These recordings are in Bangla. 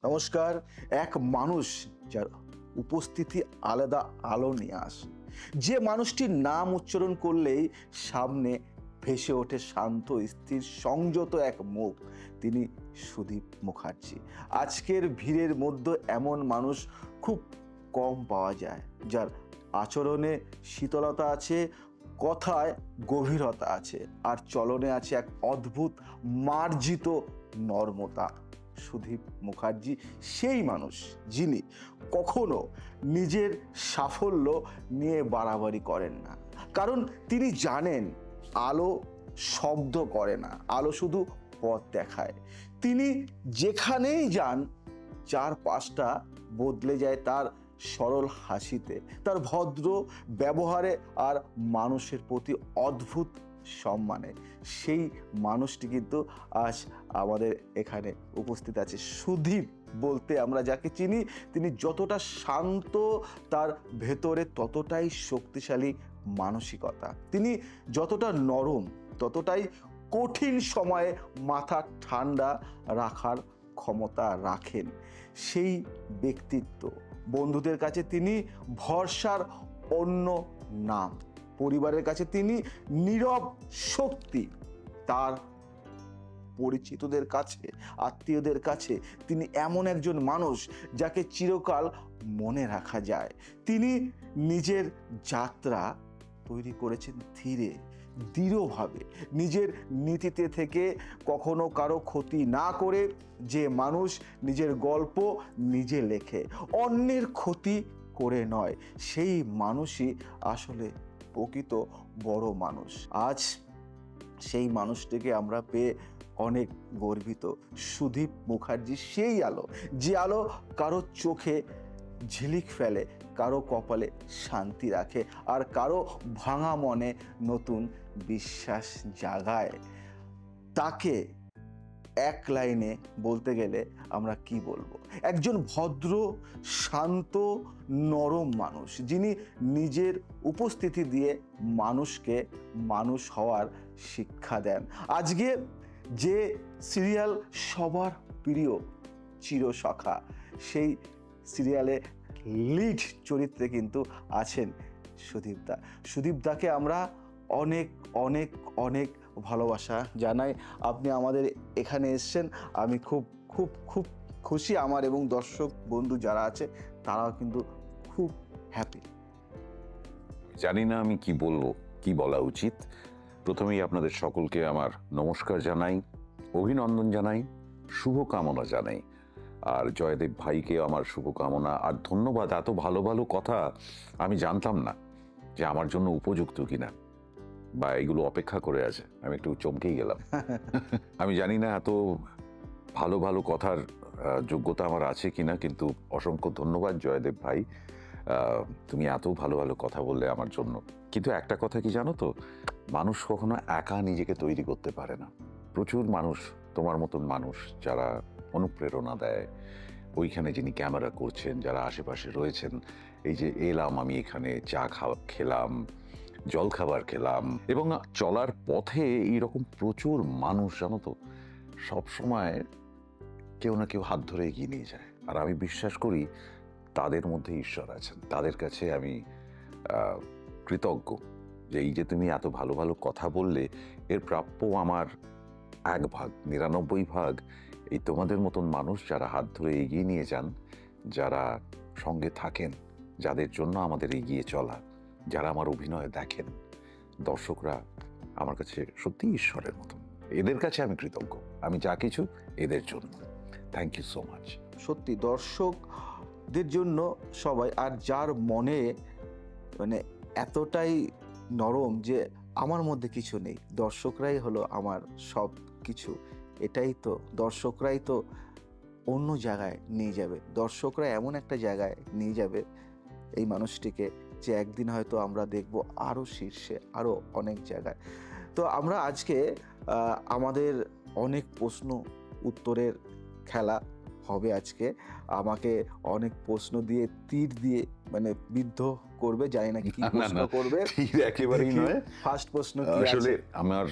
নমস্কার। এক মানুষ যার উপস্থিতি আলাদা আলো নিয়ে আসে, যে মানুষটির নাম উচ্চারণ করলেই সামনে ভেসে ওঠে শান্ত স্থির সংযত এক মুখ, তিনি সুদীপ মুখার্জি। আজকের ভিড়ের মধ্যে এমন মানুষ খুব কম পাওয়া যায়, যার আচরণে শীতলতা আছে, কথায় গভীরতা আছে, আর চলনে আছে এক অদ্ভুত মার্জিত নর্মতা। সুদীপ মুখার্জি সেই মানুষ যিনি কখনো নিজের সাফল্য নিয়ে বাড়াবাড়ি করেন না, কারণ তিনি জানেন আলো শব্দ করে না, আলো শুধু পথ দেখায়। তিনি যেখানেই যান চারপাশটা বদলে যায় তার সরল হাসিতে, তার ভদ্র ব্যবহারে আর মানুষের প্রতি অদ্ভুত সম্মানে। সেই মানুষটি কিন্তু আজ আমাদের এখানে উপস্থিত আছে। সুদীপ বলতে আমরা যাকে চিনি, তিনি যতটা শান্ত তার ভেতরে ততটাই শক্তিশালী মানসিকতা। তিনি যতটা নরম ততটাই কঠিন সময়ে মাথা ঠান্ডা রাখার ক্ষমতা রাখেন। সেই ব্যক্তিত্ব। বন্ধুদের কাছে তিনি ভরসার অন্য নাম, পরিবারের কাছে তিনি নীরব শক্তি, তার পরিচিতদের কাছে, আত্মীয়দের কাছে তিনি এমন একজন মানুষ যাকে চিরকাল মনে রাখা যায়। তিনি নিজের যাত্রা তৈরি করেছেন ধীরে দৃঢ়ভাবে, নিজের নীতিতে থেকে, কখনো কারো ক্ষতি না করে। যে মানুষ নিজের গল্প নিজে লেখে, অন্যের ক্ষতি করে নয়, সেই মানুষই আসলে প্রকৃত বড় মানুষ। আজ সেই মানুষটিকে আমরা পেয়ে অনেক গর্বিত। সুদীপ মুখার্জি সেই আলো, যে আলো কারো চোখে ঝিলিক ফেলে, কারো কপালে শান্তি রাখে, আর কারো ভাঙা মনে নতুন বিশ্বাস জাগায়। তাকে এক লাইনে বলতে গেলে আমরা কি বলবো? একজন ভদ্র, শান্ত, নরম মানুষ, যিনি নিজের উপস্থিতি দিয়ে মানুষকে মানুষ হওয়ার শিক্ষা দেন। আজকে যে সিরিয়াল সবার প্রিয় চিরসখা, সেই সিরিয়ালে লিড চরিত্রে কিন্তু আছেন সুদীপদা। সুদীপদাকে আমরা অনেক অনেক অনেক ভালোবাসা জানাই। আপনি আমাদের এখানে এসেছেন, আমি খুব খুব খুব খুশি। আমার এবং দর্শক বন্ধু যারা আছে তারাও কিন্তু খুব হ্যাপি। জানি না আমি কি বলবো, কি বলা উচিত। প্রথমেই আপনাদের সকলকে আমার নমস্কার জানাই, অভিনন্দন জানাই, শুভকামনা জানাই। আর জয়দেব ভাইকে আমার শুভকামনা আর ধন্যবাদ। এত ভালো ভালো কথা আমি জানতাম না যে আমার জন্য উপযুক্ত কিনা, বা এগুলো অপেক্ষা করে আছে। আমি একটু চমকেই গেলাম। আমি জানি না এত ভালো ভালো কথার যোগ্যতা আমার আছে কিনা, কিন্তু অসংখ্য ধন্যবাদ জয়দেব ভাই, তুমি এত ভালো ভালো কথা বললে আমার জন্য। কিন্তু একটা কথা কি জানো তো, মানুষ কখনো একা নিজেকে তৈরি করতে পারে না। প্রচুর মানুষ, তোমার মতন মানুষ যারা অনুপ্রেরণা দেয়, ওইখানে যিনি ক্যামেরা করছেন, যারা আশেপাশে রয়েছেন। এই যে এলাম আমি এখানে, চা খেলাম, জলখাবার খেলাম, এবং চলার পথে এইরকম প্রচুর মানুষ জানো তো, সবসময় কেউ না কেউ হাত ধরে এগিয়ে নিয়ে যায়। আর আমি বিশ্বাস করি তাদের মধ্যে ঈশ্বর আছেন। তাদের কাছে আমি কৃতজ্ঞ যে এই যে তুমি এত ভালো ভালো কথা বললে, এর প্রাপ্য আমার 1 ভাগ, 99 ভাগ এই তোমাদের মতন মানুষ যারা হাত ধরে এগিয়ে নিয়ে যান, যারা সঙ্গে থাকেন, যাদের জন্য আমাদের এগিয়ে চলা, যারা আমার অভিনয় দেখেন। দর্শকরা আমার কাছে সত্যি ঈশ্বরের মতন। এদের কাছে আমি কৃতজ্ঞ, আমি যা কিছু এদের জন্য। Thank you so much. সত্যি দর্শকদের জন্য সবাই, আর যার মনে মানে এতটাই নরম যে আমার মধ্যে কিছু নেই, দর্শকরাই হলো আমার সব কিছু। এটাই তো, দর্শকরাই তো অন্য জায়গায় নিয়ে যাবে। দর্শকরা এমন একটা জায়গায় নিয়ে যাবে এই মানুষটিকে, যে একদিন হয়তো আমরা দেখব আরও শীর্ষে, আরও অনেক জায়গায়। তো আমরা আজকে আমাদের অনেক প্রশ্ন উত্তরের খেলা হবে আজকে। আমাকে অনেক প্রশ্ন দিয়ে তীর দিয়ে মানে বিদ্ধ করবে, জানি না কি প্রশ্ন করবে। একেবারেই নয়। ফার্স্ট প্রশ্ন আসলে আমার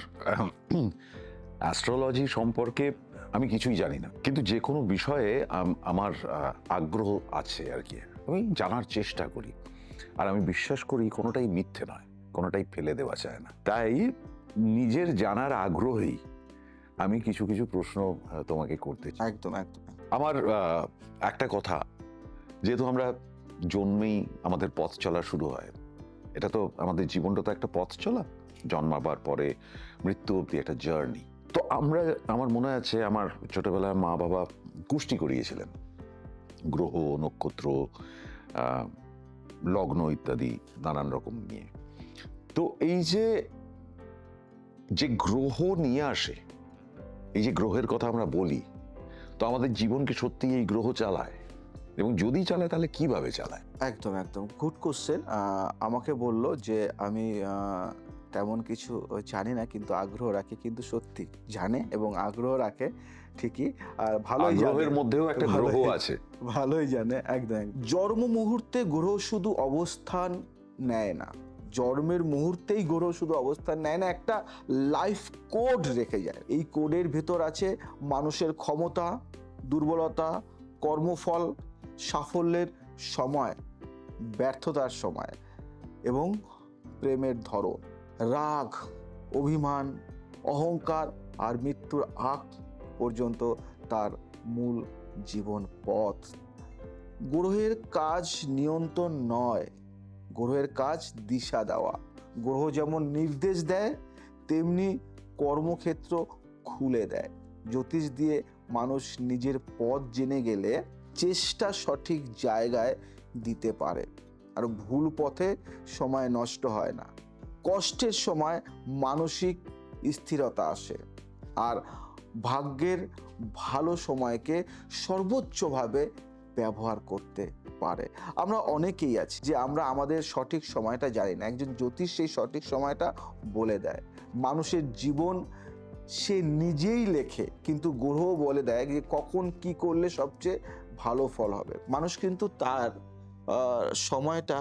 অ্যাস্ট্রোলজি সম্পর্কে আমি কিছুই জানি না, কিন্তু যে কোনো বিষয়ে আমার আগ্রহ আছে আর কি। আমি জানার চেষ্টা করি, আর আমি বিশ্বাস করি কোনোটাই মিথ্যে নয়, কোনোটাই ফেলে দেওয়া যায় না। তাই নিজের জানার আগ্রহেই আমি কিছু কিছু প্রশ্ন তোমাকে করতে চাই। একদম একদম। আমার একটা কথা, যেহেতু আমরা জন্মেই আমাদের পথ চলা শুরু হয়, এটা তো আমাদের জীবনটা তো একটা পথ চলা, জন্মাবার পরে মৃত্যু অবধি একটা জার্নি। তো আমার মনে আছে আমার ছোটবেলায় মা বাবা কুষ্টি করিয়েছিলেন গ্রহ নক্ষত্র লগ্ন ইত্যাদি নানান রকম নিয়ে। তো এই যে গ্রহ নিয়ে আসে, এই যে গ্রহের কথা আমরা বলি, তো আমাদের জীবনকে সত্যি এই গ্রহ চালায়? এবং যদি চালায় তাহলে কিভাবে চালায়? একদম একদম, গুড কোশ্চেন। আমাকে বলল যে আমি তেমন কিছু জানি না, কিন্তু আগ্রহ রাখে, কিন্তু সত্যি জানে এবং আগ্রহ রাখে ঠিকই। আর ভালোই জানে, গ্রহের মধ্যেও একটা গ্রহ আছে। ভালোই জানে। একদম জন্ম মুহূর্তে গ্রহ শুধু অবস্থান নেয় না, জন্মের মুহূর্তেই গ্রহ শুধু অবস্থান নেয় না, একটা লাইফ কোড রেখে যায়। এই কোডের ভেতর আছে মানুষের ক্ষমতা, দুর্বলতা, কর্মফল, সাফল্যের সময়, ব্যর্থতার সময় এবং প্রেমের ধরন, রাগ, অভিমান, অহংকার আর মৃত্যুর আগ পর্যন্ত তার মূল জীবন পথ। গ্রহের কাজ নিয়ন্ত্রণ নয়, গ্রহের কাজ দিশা দেওয়া। গ্রহ যেমন নির্দেশ দেয়, তেমনি কর্মক্ষেত্র খুলে দেয়। জ্যোতিষ দিয়ে মানুষ নিজের পথ জেনে গেলে চেষ্টা সঠিক জায়গায় দিতে পারে, আর ভুল পথে সময় নষ্ট হয় না। কষ্টের সময় মানসিক স্থিরতা আসে, আর ভাগ্যের ভালো সময়কে সর্বোচ্চভাবে ব্যবহার করতে পারে। আমরা অনেকেই আছি যে আমরা আমাদের সঠিক সময়টা জানি না, একজন জ্যোতিষ সেই সঠিক সময়টা বলে দেয়। মানুষের জীবন সে নিজেই লেখে, কিন্তু গ্রহ বলে দেয় যে কখন কি করলে সবচেয়ে ভালো ফল হবে। মানুষ কিন্তু তার সময়টা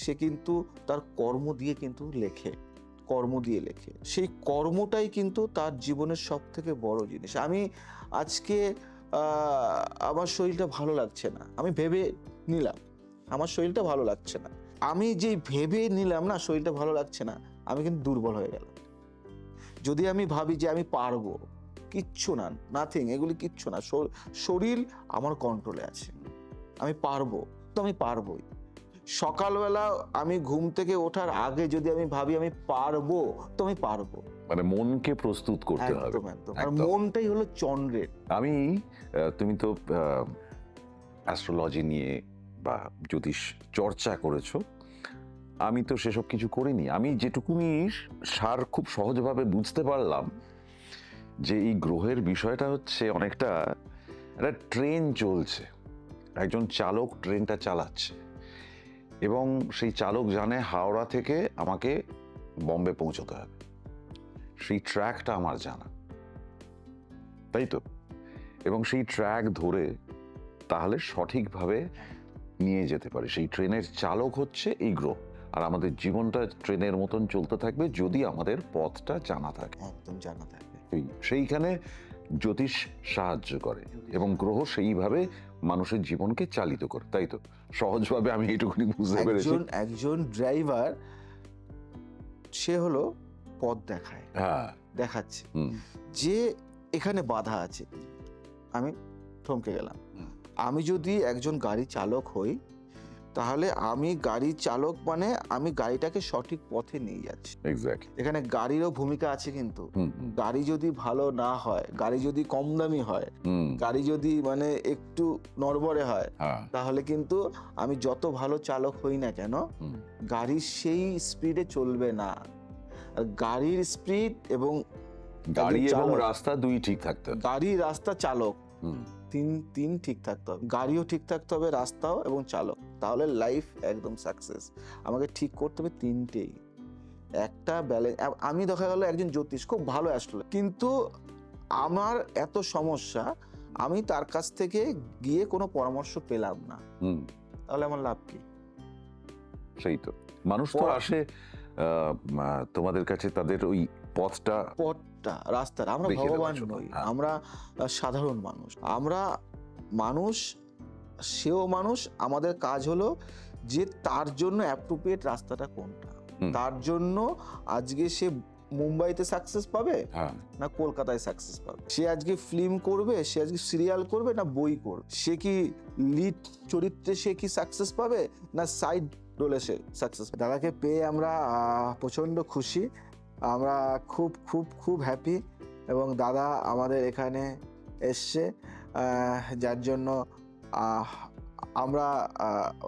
সে কিন্তু তার কর্ম দিয়ে কিন্তু লেখে, কর্ম দিয়ে লেখে। সেই কর্মটাই কিন্তু তার জীবনের সব থেকে বড় জিনিস। আমি আজকে আমার শরীরটা ভালো লাগছে না, আমি ভেবে নিলাম আমার শরীরটা ভালো লাগছে না, আমি যে ভেবে নিলাম না শরীরটা ভালো লাগছে না, আমি কিন্তু দুর্বল হয়ে গেলাম। যদি আমি ভাবি যে আমি পারবো, কিচ্ছু না, নাথিং, এগুলি কিচ্ছু না, শরীর আমার কন্ট্রোলে আছে, আমি পারবো, তো আমি পারবোই। সকালবেলা আমি ঘুম থেকে ওঠার আগে যদি আমি ভাবি আমি পারবো, তো আমি পারবো। মানে মনকে প্রস্তুত করতে হবে। একদম একদম, আর মনটাই হলো চন্দ্রের। আমি তুমি তো অ্যাস্ট্রোলজি নিয়ে বা জ্যোতিষ চর্চা করেছো, আমি তো সেসব কিছু করিনি। আমি যেটুকুনি সার খুব সহজভাবে বুঝতে পারলাম যে এই গ্রহের বিষয়টা হচ্ছে অনেকটা একটা ট্রেন চলছে, একজন চালক ট্রেনটা চালাচ্ছে এবং সেই চালক জানে হাওড়া থেকে আমাকে বম্বে পৌঁছতে হবে, সেই ট্র্যাকটা আমার জানা, তাই তো? এবং সেই ট্র্যাক ধরে তাহলে সঠিকভাবে নিয়ে যেতে পারে। সেই ট্রেনের চালক হচ্ছে এই গ্রহ, আর আমাদের জীবনটা ট্রেনের মতন চলতে থাকবে যদি আমাদের পথটা জানা থাকে। একদম জানা থাকবে। সেইখানে জ্যোতিষ সাহায্য করে এবং গ্রহ সেইভাবে মানুষের জীবনকে চালিত করে, তাই তো? সহজভাবে আমি এইটুকুনি বুঝতে পেরেছি। একজন ড্রাইভার সে হলো পথ দেখায়, হ্যাঁ, দেখাচ্ছে যে এখানে বাধা আছে, আমি থমকে গেলাম। আমি যদি একজন গাড়ি চালক হই, তাহলে আমি গাড়ি চালক মানে আমি গাড়িটাকে সঠিক পথে নিয়ে যাচ্ছি। এক্স্যাক্টলি। এখানে গাড়িরও ভূমিকা আছে, কিন্তু গাড়ি যদি ভালো না হয়, গাড়ি যদি কম দামি হয়, গাড়ি যদি মানে একটু নড়বড়ে হয়, তাহলে কিন্তু আমি যত ভালো চালক হই না কেন, গাড়ি সেই স্পিডে চলবে না। আর গাড়ির স্পিড এবং গাড়ি এবং রাস্তা দুই ঠিক থাকতে হবে। গাড়ি, রাস্তা, চালক, তিন ঠিক থাকতে হবে। গাড়িও ঠিক থাকতে হবে, রাস্তাও এবং চালক, তাহলে লাইফ একদম সাকসেস। আমাকে ঠিক করতে হবে তিনটেই, একটা ব্যালেন্স। আমি দেখা গেল একজন জ্যোতিষ, খুব ভালো অ্যাস্ট্রোলজার, কিন্তু আমার এত সমস্যা, আমি তার কাছ থেকে গিয়ে কোনো পরামর্শ পেলাম না, তাহলে আমার লাভ কি? সেই তো, মানুষ তো আসে তোমাদের কাছে তাদের ওই পথটা রাস্তাটা আমরা দেখিয়ে দেওয়ার ভগবান জন্য, নই, হ্যাঁ। আমরা সাধারণ মানুষ। আমরা মানুষ, সেও মানুষ। আমাদের কাজ হলো যে তার জন্য অ্যাপ্রোপ্রিয়েট রাস্তাটা কোনটা। হুম। তার জন্য আজকে সে মুম্বাইতে সাকসেস পাবে হ্যাঁ, না কলকাতায় সাকসেস পাবে, সে আজকে ফিল্ম করবে, সে আজকে সিরিয়াল করবে না বই করবে, সে কি লিড চরিত্রে সে কি সাকসেস পাবে না সাইড রোলে সে সাকসেস। দাদাকে পেয়ে আমরা প্রচণ্ড খুশি, আমরা খুব খুব খুব হ্যাপি। এবং দাদা আমাদের এখানে এসছে, যার জন্য আমরা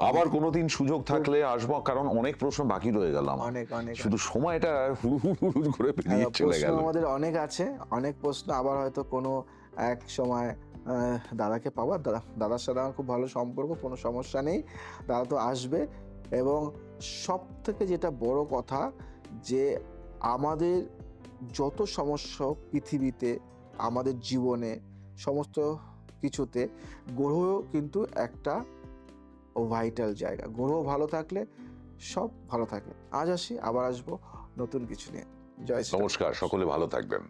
আবার কোনোদিন সুযোগ থাকলে আসবো, কারণ অনেক প্রশ্ন বাকি রয়ে গেল আমার। অনেক অনেক শুধু সময়টা হুড়ু হুড়ু হুড়ু করে পেরিয়ে চলে প্রশ্ন গেল। আমাদের অনেক আছে, অনেক প্রশ্ন। আবার হয়তো কোনো এক সময় দাদাকে পাবার, দাদার সাথে আমার খুব ভালো সম্পর্ক, কোনো সমস্যা নেই, দাদা তো আসবে। এবং সব থেকে যেটা বড় কথা, যে আমাদের যত সমস্যা হোক পৃথিবীতে, আমাদের জীবনে, সমস্ত কিছুতে গ্রহ কিন্তু একটা ভাইটাল জায়গা। গ্রহ ভালো থাকলে সব ভালো থাকে। আজ আসি, আবার আসবো নতুন কিছু নিয়ে। জয় শ্রী রাম। নমস্কার, সকলে ভালো থাকবেন।